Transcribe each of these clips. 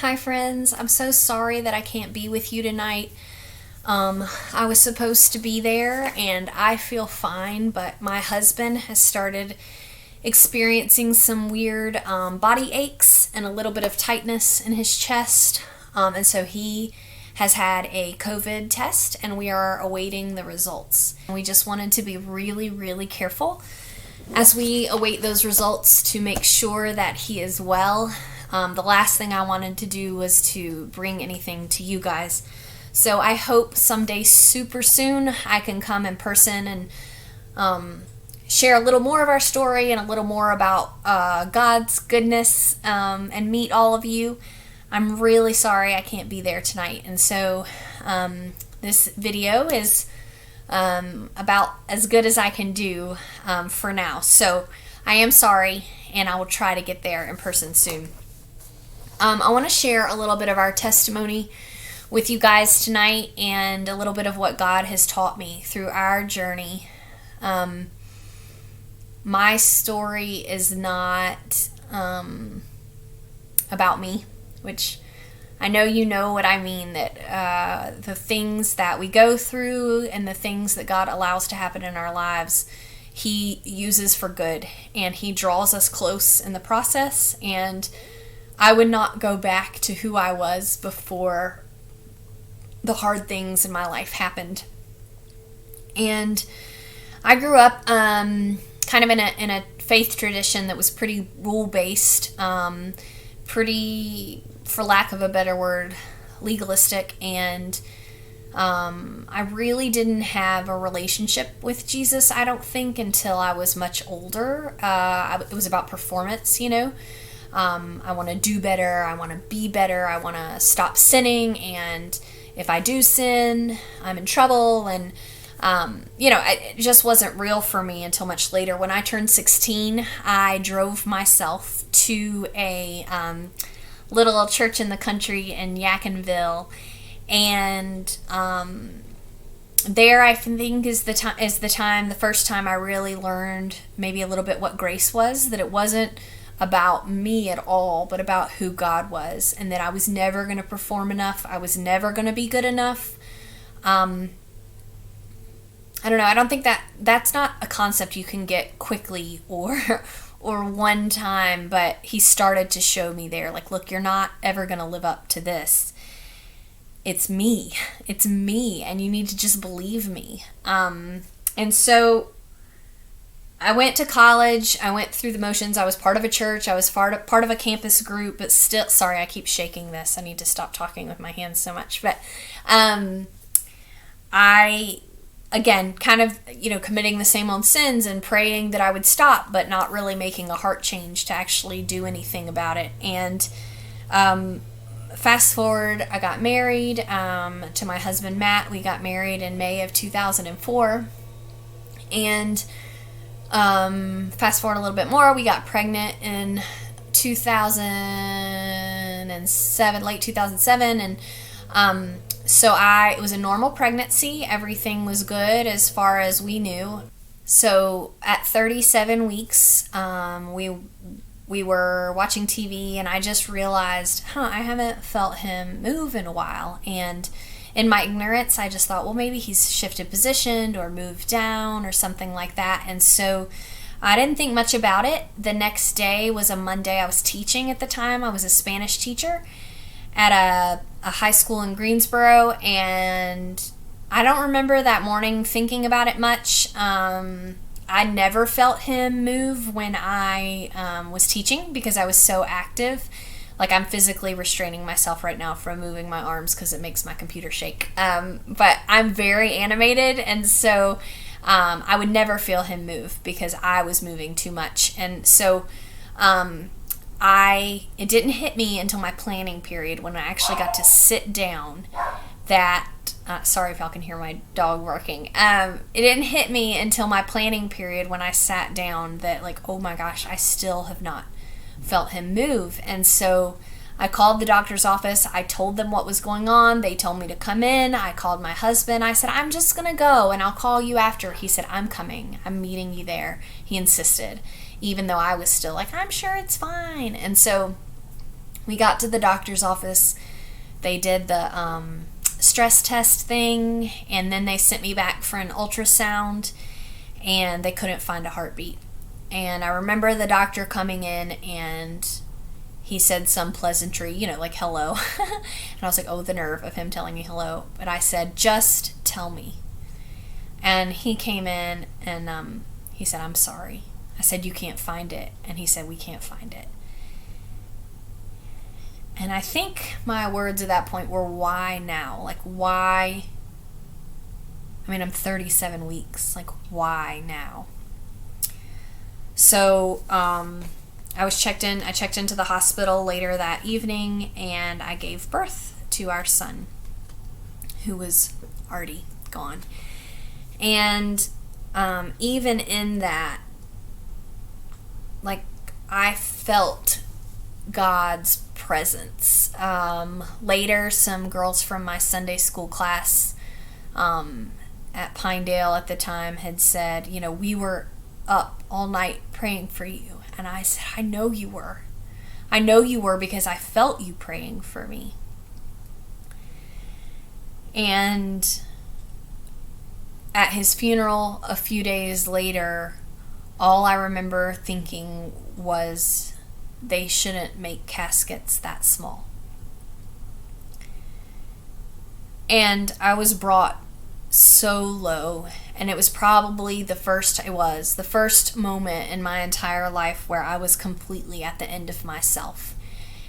Hi friends, I'm so sorry that I can't be with you tonight. I was supposed to be there and I feel fine, but my husband has started experiencing some weird body aches and a little bit of tightness in his chest. And so he has had a COVID test and we are awaiting the results. And we just wanted to be really, really careful as we await those results to make sure that he is well. The last thing I wanted to do was to bring anything to you guys. So I hope someday super soon I can come in person and share a little more of our story and a little more about God's goodness and meet all of you. I'm really sorry I can't be there tonight. And so this video is about as good as I can do for now. So I am sorry, and I will try to get there in person soon. I want to share a little bit of our testimony with you guys tonight and a little bit of what God has taught me through our journey. My story is not about me, which I know you know what I mean, that the things that we go through and the things that God allows to happen in our lives, He uses for good, and He draws us close in the process. And I would not go back to who I was before the hard things in my life happened. And I grew up kind of in a faith tradition that was pretty rule-based, pretty, for lack of a better word, legalistic, and I really didn't have a relationship with Jesus, I don't think, until I was much older. It was about performance, you know. I want to do better, I want to be better, I want to stop sinning, and if I do sin, I'm in trouble. And it just wasn't real for me until much later. When I turned 16, I drove myself to a little church in the country in Yadkinville, and there I think is the first time I really learned maybe a little bit what grace was, that it wasn't about me at all, but about who God was, and that I was never going to perform enough. I was never going to be good enough. I don't know. I don't think that's not a concept you can get quickly or one time, but He started to show me there, like, look, you're not ever going to live up to this. It's me, and you need to just believe me. And so I went to college, I went through the motions, I was part of a church, I was part of a campus group, but still, sorry, I keep shaking this, I need to stop talking with my hands so much, but I, again, kind of, committing the same old sins and praying that I would stop, but not really making a heart change to actually do anything about it. And fast forward, I got married to my husband Matt. We got married in May of 2004, and fast forward a little bit more, we got pregnant in 2007, late 2007, and so it was a normal pregnancy. Everything was good as far as we knew. So at 37 weeks, we were watching TV, and I just realized, I haven't felt him move in a while. And in my ignorance, I just thought, well, maybe he's shifted position or moved down or something like that. And so I didn't think much about it. The next day was a Monday. I was teaching at the time. I was a Spanish teacher at a high school in Greensboro, and I don't remember that morning thinking about it much. I never felt him move when I was teaching because I was so active. Like, I'm physically restraining myself right now from moving my arms because it makes my computer shake. But I'm very animated, and so I would never feel him move because I was moving too much. And so it didn't hit me until my planning period, when I actually got to sit down, that sorry if y'all can hear my dog barking. It didn't hit me until my planning period, when I sat down, that, like, oh my gosh, I still have not felt him move. And so I called the doctor's office. I told them what was going on. They told me to come in. I called my husband. I said, I'm just gonna go and I'll call you after. He said, I'm coming. I'm meeting you there. He insisted, even though I was still like, I'm sure it's fine. And so We got to the doctor's office. They did the stress test thing, and then they sent me back for an ultrasound, and they couldn't find a heartbeat. And I remember the doctor coming in, and he said some pleasantry, like hello. And I was like, oh, the nerve of him telling me hello. But I said, just tell me. And he came in, and he said, I'm sorry. I said, you can't find it. And he said, we can't find it. And I think my words at that point were, why now? Like, why? I mean, I'm 37 weeks. Like, why now? So, I checked into the hospital later that evening, and I gave birth to our son, who was already gone. And even in that, like, I felt God's presence. Later, some girls from my Sunday school class at Pinedale at the time had said, we were up all night praying for you. And I said, I know you were. I know you were, because I felt you praying for me. And at his funeral a few days later, all I remember thinking was, they shouldn't make caskets that small. And I was brought so low, and it was probably the first moment in my entire life where I was completely at the end of myself.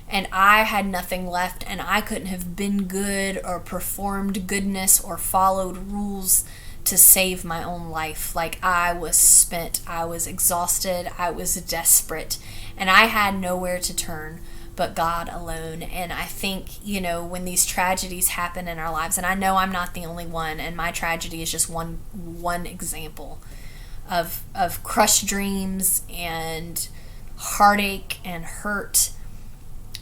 And I had nothing left, and I couldn't have been good or performed goodness or followed rules to save my own life. Like, I was spent, I was exhausted, I was desperate, and I had nowhere to turn but God alone. And I think, when these tragedies happen in our lives, and I know I'm not the only one, and my tragedy is just one example of crushed dreams and heartache and hurt.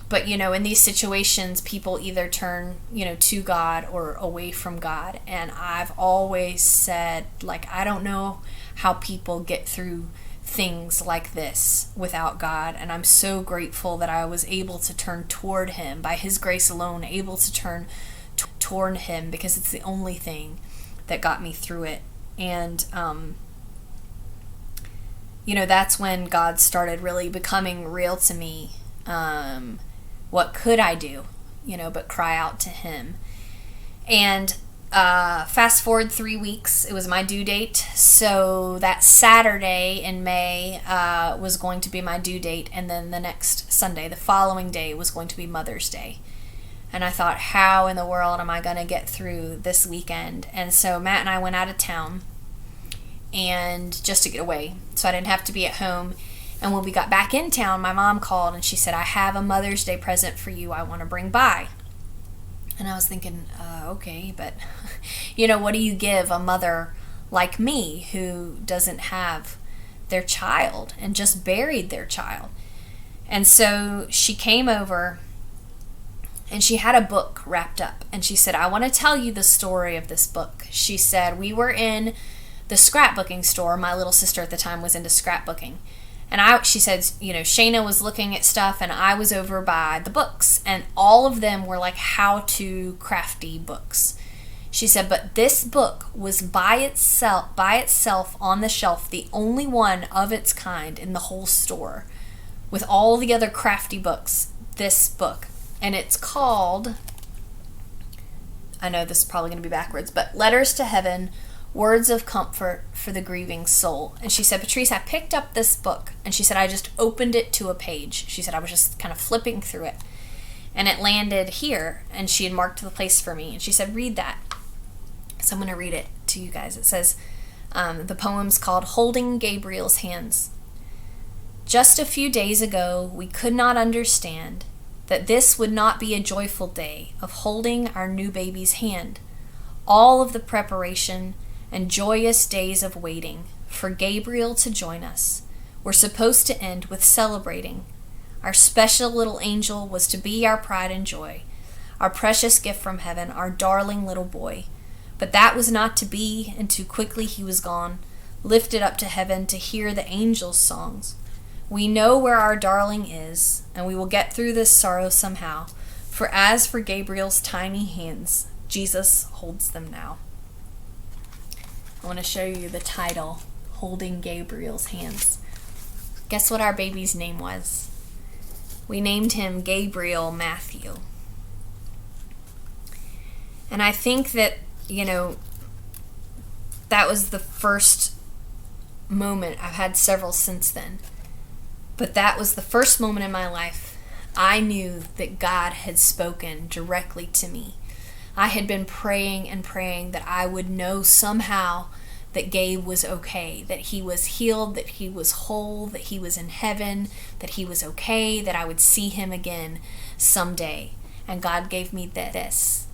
But, in these situations, people either turn, to God or away from God. And I've always said, I don't know how people get through things like this without God. And I'm so grateful that I was able to turn toward Him, by His grace alone, able to turn toward Him, because it's the only thing that got me through it. And, that's when God started really becoming real to me. What could I do, but cry out to Him? And fast forward 3 weeks, it was my due date. So that Saturday in May was going to be my due date. And then the next Sunday, the following day, was going to be Mother's Day. And I thought, how in the world am I going to get through this weekend? And so Matt and I went out of town, and just to get away, so I didn't have to be at home. And when we got back in town, my mom called and she said, I have a Mother's Day present for you I want to bring by. And I was thinking, okay, but, what do you give a mother like me who doesn't have their child and just buried their child? And so she came over, and she had a book wrapped up. And she said, I want to tell you the story of this book. She said, we were in the scrapbooking store. My little sister at the time was into scrapbooking. And she said, Shayna was looking at stuff, and I was over by the books, and all of them were like how-to crafty books. She said, but this book was by itself on the shelf, the only one of its kind in the whole store, with all the other crafty books, this book. And it's called, I know this is probably going to be backwards, but Letters to Heaven, Words of Comfort for the Grieving Soul. And she said, Patrice, I picked up this book. And she said, I just opened it to a page. She said, I was just kind of flipping through it. And it landed here. And she had marked the place for me. And she said, read that. So I'm going to read it to you guys. It says, the poem's called Holding Gabriel's Hands. Just a few days ago, we could not understand that this would not be a joyful day of holding our new baby's hand. All of the preparation and joyous days of waiting for Gabriel to join us were supposed to end with celebrating. Our special little angel was to be our pride and joy, our precious gift from heaven, our darling little boy. But that was not to be, and too quickly he was gone, lifted up to heaven to hear the angels' songs. We know where our darling is, and we will get through this sorrow somehow. For as for Gabriel's tiny hands, Jesus holds them now. I want to show you the title, Holding Gabriel's Hands. Guess what our baby's name was? We named him Gabriel Matthew. And I think that, that was the first moment. I've had several since then. But that was the first moment in my life I knew that God had spoken directly to me. I had been praying and praying that I would know somehow that Gabe was okay, that he was healed, that he was whole, that he was in heaven, that he was okay, that I would see him again someday. And God gave me this.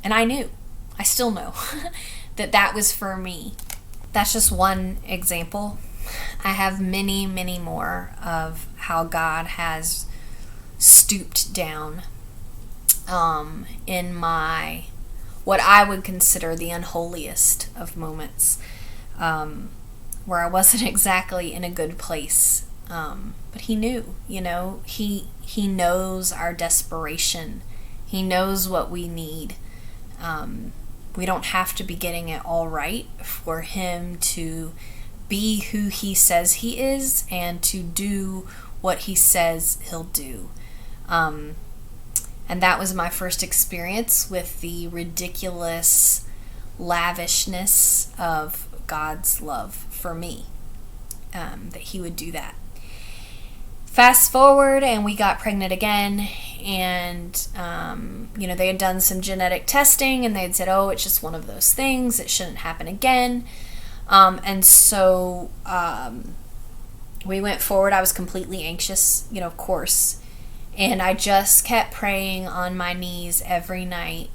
And I knew, I still know, that was for me. That's just one example. I have many, many more of how God has stooped down in my, what I would consider the unholiest of moments, where I wasn't exactly in a good place. But he knew, he knows our desperation. He knows what we need. We don't have to be getting it all right for him to be who he says he is and to do what he says he'll do. And that was my first experience with the ridiculous lavishness of God's love for me, that he would do that. Fast forward, and we got pregnant again, and they had done some genetic testing, and they had said, oh, it's just one of those things, it shouldn't happen again. And so we went forward. I was completely anxious, of course, and I just kept praying on my knees every night,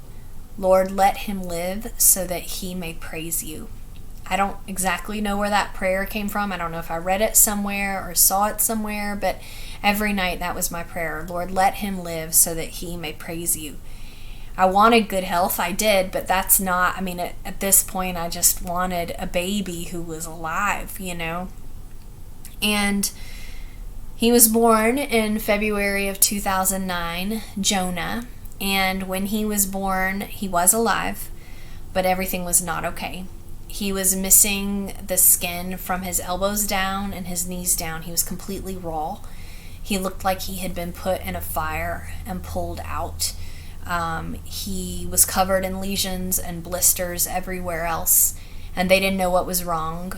Lord, let him live so that he may praise you. I don't exactly know where that prayer came from. I don't know if I read it somewhere or saw it somewhere, but every night that was my prayer. Lord, let him live so that he may praise you. I wanted good health. I did, but that's not, at this point, I just wanted a baby who was alive, And he was born in February of 2009, Jonah. And when he was born, he was alive, but everything was not okay. He was missing the skin from his elbows down and his knees down. He was completely raw. He looked like he had been put in a fire and pulled out. He was covered in lesions and blisters everywhere else, and they didn't know what was wrong.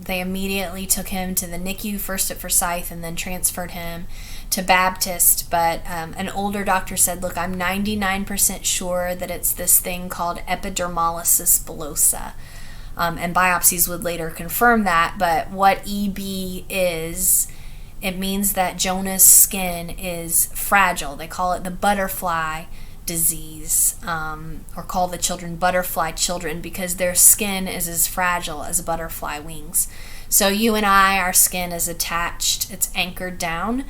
They immediately took him to the NICU, first at Forsyth, and then transferred him to Baptist. But an older doctor said, look, I'm 99% sure that it's this thing called Epidermolysis bullosa. And biopsies would later confirm that. But what EB is, it means that Jonah's skin is fragile. They call it the butterfly disease, or call the children butterfly children, because their skin is as fragile as butterfly wings. So you and I, our skin is attached, it's anchored down.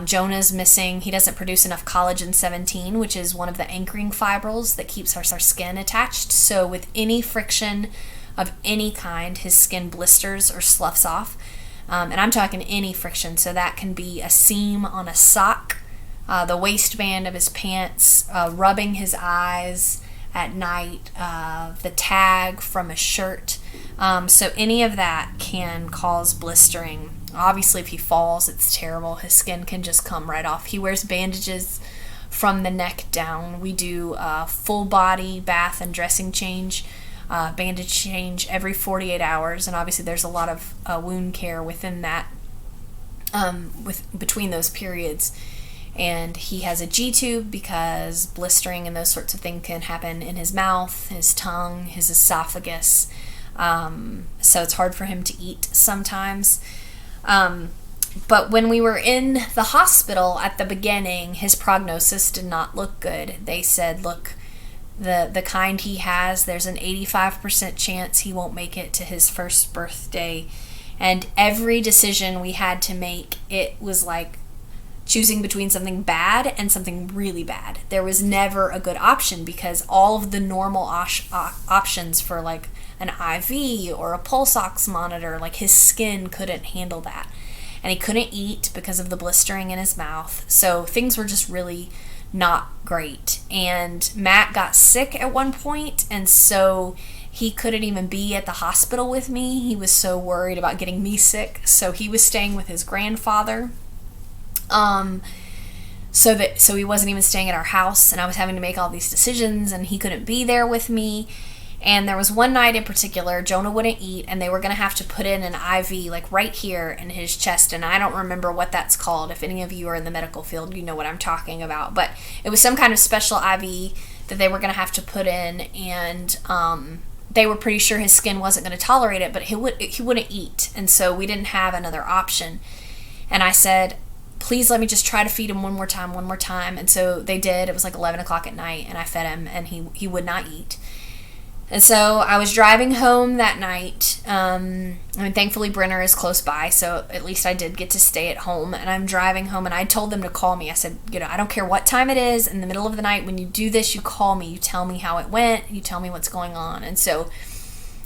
Jonah's missing, he doesn't produce enough collagen 17, which is one of the anchoring fibrils that keeps our skin attached. So with any friction of any kind, his skin blisters or sloughs off. And I'm talking any friction, so that can be a seam on a sock, the waistband of his pants, rubbing his eyes at night, the tag from a shirt. So any of that can cause blistering. Obviously, if he falls, it's terrible. His skin can just come right off. He wears bandages from the neck down. We do full body bath and dressing change, bandage change every 48 hours. And obviously there's a lot of wound care within that, between those periods. And he has a G-tube because blistering and those sorts of things can happen in his mouth, his tongue, his esophagus. So it's hard for him to eat sometimes. But when we were in the hospital at the beginning, his prognosis did not look good. They said, look, the kind he has, there's an 85% chance he won't make it to his first birthday. And every decision we had to make, it was like choosing between something bad and something really bad. There was never a good option because all of the normal options for like an IV or a pulse ox monitor, like his skin couldn't handle that. and he couldn't eat because of the blistering in his mouth. So things were just really not great. And Matt got sick at one point, and so he couldn't even be at the hospital with me. He was so worried about getting me sick, so he was staying with his grandfather. So he wasn't even staying at our house, and I was having to make all these decisions, and he couldn't be there with me. And there was one night in particular, Jonah wouldn't eat, and they were going to have to put in an IV, like right here in his chest, and I don't remember what that's called. If any of you are in the medical field, you know what I'm talking about. But it was some kind of special IV that they were going to have to put in, and they were pretty sure his skin wasn't going to tolerate it, but he wouldn't eat, and so we didn't have another option. And I said, please let me just try to feed him one more time. And so they did. It was like 11 o'clock at night, and I fed him, and he would not eat. And so I was driving home that night. Thankfully Brenner is close by, so at least I did get to stay at home. And I'm driving home, and I told them to call me. I said, I don't care what time it is, in the middle of the night, when you do this, you call me. You tell me how it went. You tell me what's going on. And so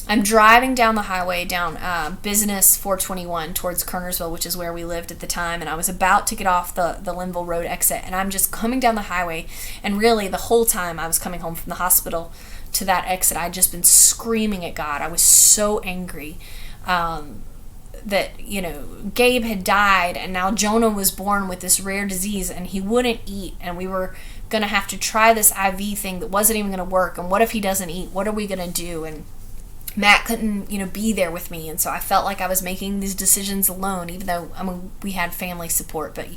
I'm driving down the highway, down Business 421 towards Kernersville, which is where we lived at the time, and I was about to get off the Linville Road exit, and I'm just coming down the highway, and really the whole time I was coming home from the hospital to that exit, I'd just been screaming at God. I was so angry that, Gabe had died, and now Jonah was born with this rare disease, and he wouldn't eat, and we were going to have to try this IV thing that wasn't even going to work, and what if he doesn't eat? What are we going to do? And Matt couldn't, be there with me, and so I felt like I was making these decisions alone, even though, we had family support, but,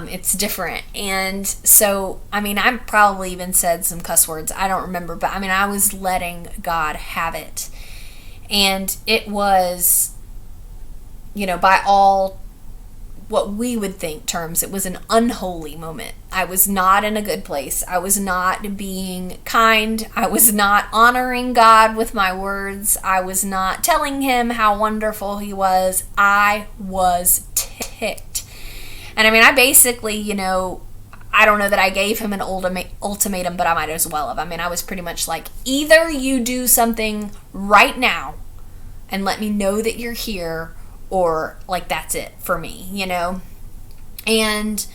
it's different. And so, I probably even said some cuss words, I don't remember, but, I was letting God have it. And it was, by all what we would think terms, it was an unholy moment. I was not in a good place. I was not being kind. I was not honoring God with my words. I was not telling him how wonderful he was. I was ticked. And I basically, I don't know that I gave him an ultimatum, but I might as well have. I was pretty much like, either you do something right now and let me know that you're here, or like that's it for me, And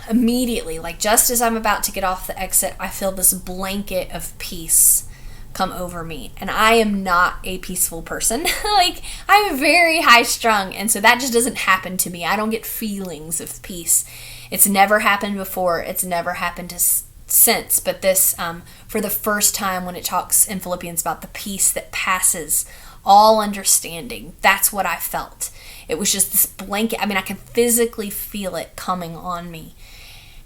immediately, like just as I'm about to get off the exit, I feel this blanket of peace come over me. And I am not a peaceful person. Like, I'm very high strung, and so that just doesn't happen to me. I don't get feelings of peace. It's never happened before. It's never happened since. But this, for the first time, when it talks in Philippians about the peace that passes all understanding, that's what I felt. It was just this blanket. I can physically feel it coming on me.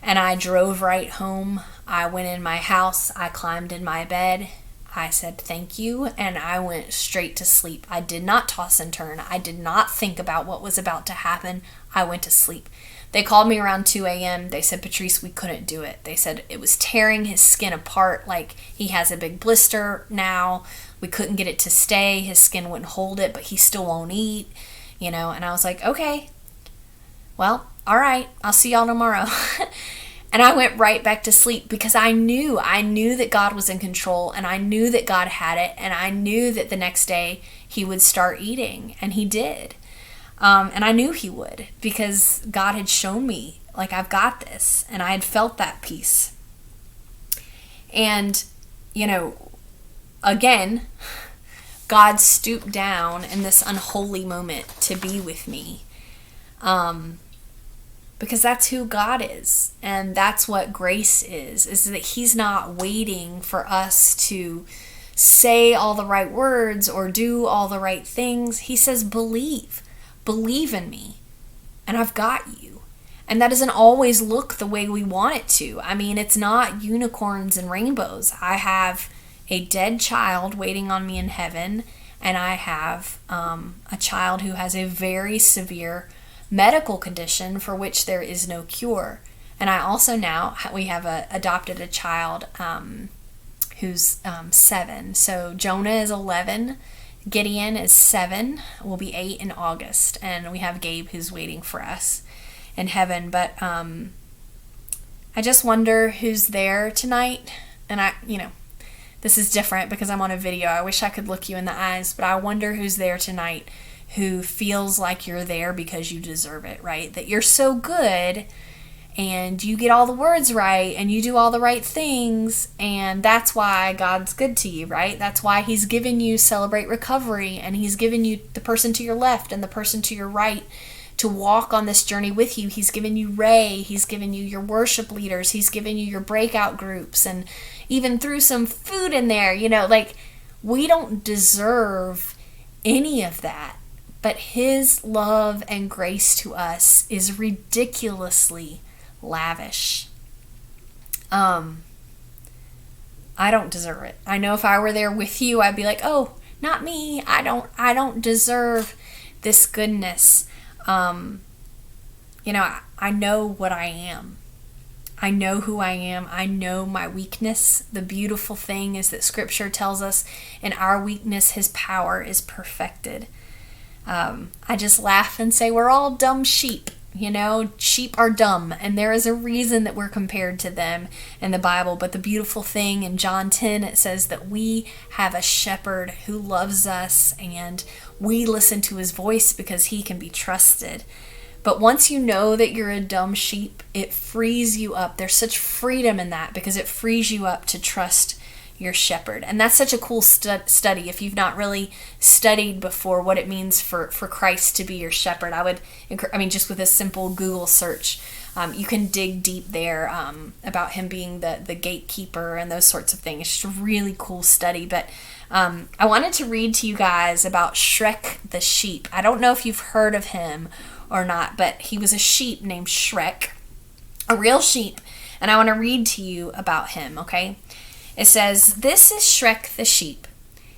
And I drove right home. I went in my house. I climbed in my bed. I said thank you, and I went straight to sleep. I did not toss and turn. I did not think about what was about to happen. I went to sleep. They called me around 2 a.m. They said, Patrice, we couldn't do it. They said it was tearing his skin apart. Like, he has a big blister now. We couldn't get it to stay. His skin wouldn't hold it, but he still won't eat, And I was like, okay, well, all right, I'll see y'all tomorrow. And I went right back to sleep because I knew that God was in control, and I knew that God had it, and I knew that the next day he would start eating, and he did. And I knew he would because God had shown me, like, I've got this, and I had felt that peace. And, again, God stooped down in this unholy moment to be with me. Because that's who God is, and that's what grace is that he's not waiting for us to say all the right words or do all the right things. He says, believe in me, and I've got you. And that doesn't always look the way we want it to. It's not unicorns and rainbows. I have a dead child waiting on me in heaven, and I have a child who has a very severe medical condition for which there is no cure. And I also we have adopted a child who's 7. So Jonah is 11, Gideon is 7, will be 8 in August, and we have Gabe who's waiting for us in heaven. But I just wonder who's there tonight. And this is different because I'm on a video. I wish I could look you in the eyes, but I wonder who's there tonight who feels like you're there because you deserve it, right? That you're so good and you get all the words right and you do all the right things, and that's why God's good to you, right? That's why he's given you Celebrate Recovery, and he's given you the person to your left and the person to your right to walk on this journey with you. He's given you Ray, he's given you your worship leaders, he's given you your breakout groups, and even threw some food in there, like we don't deserve any of that. But his love and grace to us is ridiculously lavish. I don't deserve it. I know if I were there with you, I'd be like, oh, not me. I don't deserve this goodness. I know what I am. I know who I am. I know my weakness. The beautiful thing is that Scripture tells us in our weakness, his power is perfected. I just laugh and say we're all dumb sheep. Sheep are dumb, and there is a reason that we're compared to them in the Bible. But the beautiful thing in John 10, it says that we have a shepherd who loves us, and we listen to his voice because he can be trusted. But once you know that you're a dumb sheep, it frees you up. There's such freedom in that because it frees you up to trust your shepherd. And that's such a cool study. If you've not really studied before what it means for Christ to be your shepherd, just with a simple Google search, you can dig deep there about him being the gatekeeper and those sorts of things. It's just a really cool study. But I wanted to read to you guys about Shrek the sheep. I don't know if you've heard of him or not, but he was a sheep named Shrek, a real sheep. And I want to read to you about him, okay? It says, "This is Shrek the sheep.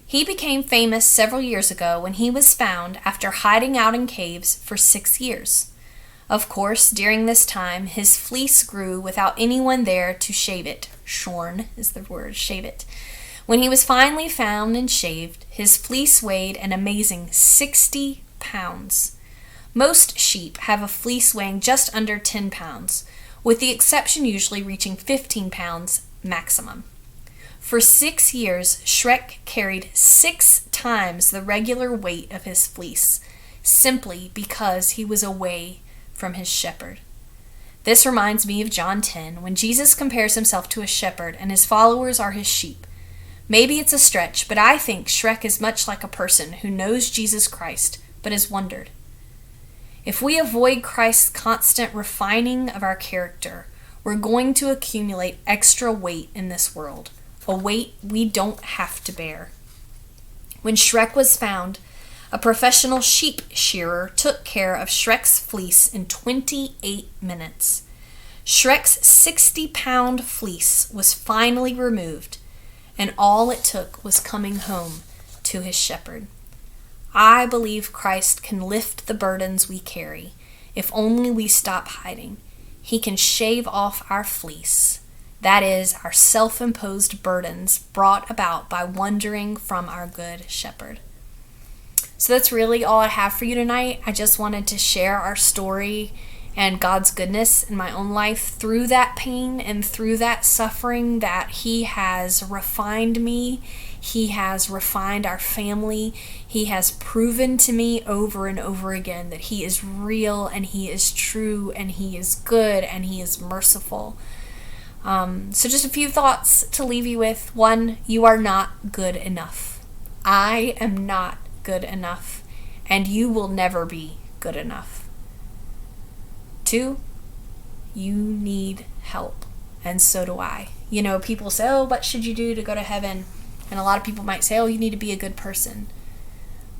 He became famous several years ago when he was found after hiding out in caves for 6 years. Of course, during this time, his fleece grew without anyone there to shave it. Shorn is the word, shave it. When he was finally found and shaved, his fleece weighed an amazing 60 pounds. Most sheep have a fleece weighing just under 10 pounds, with the exception usually reaching 15 pounds maximum. For 6 years, Shrek carried 6 times the regular weight of his fleece, simply because he was away from his shepherd. This reminds me of John 10, when Jesus compares himself to a shepherd and his followers are his sheep. Maybe it's a stretch, but I think Shrek is much like a person who knows Jesus Christ, but has wandered. If we avoid Christ's constant refining of our character, we're going to accumulate extra weight in this world. A weight we don't have to bear. When Shrek was found, a professional sheep shearer took care of Shrek's fleece in 28 minutes. Shrek's 60-pound fleece was finally removed, and all it took was coming home to his shepherd. I believe Christ can lift the burdens we carry if only we stop hiding. He can shave off our fleece. That is, our self-imposed burdens brought about by wandering from our good shepherd. So that's really all I have for you tonight. I just wanted to share our story and God's goodness in my own life through that pain and through that suffering, that he has refined me. He has refined our family. He has proven to me over and over again that he is real and he is true and he is good and he is merciful. So just a few thoughts to leave you with. 1, you are not good enough. I am not good enough, and you will never be good enough. 2, you need help, and so do I. People say, oh, what should you do to go to heaven? And a lot of people might say, oh, you need to be a good person.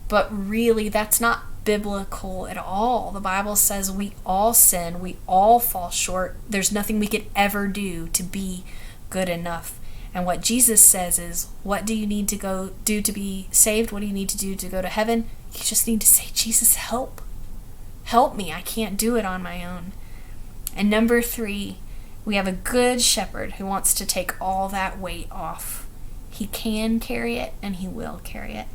But really, that's not biblical at all. The Bible says we all sin, we all fall short. There's nothing we could ever do to be good enough. And what Jesus says is, what do you need to go do to be saved? What do you need to do to go to heaven? You just need to say, Jesus, help. Help me. I can't do it on my own. And number 3, we have a good shepherd who wants to take all that weight off. He can carry it and he will carry it.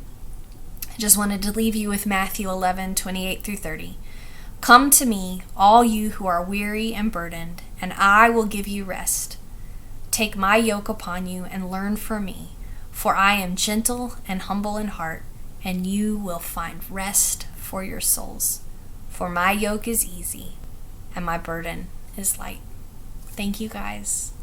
I just wanted to leave you with Matthew 11:28-30. Come to me, all you who are weary and burdened, and I will give you rest. Take my yoke upon you and learn from me, for I am gentle and humble in heart, and you will find rest for your souls. For my yoke is easy and my burden is light. Thank you guys.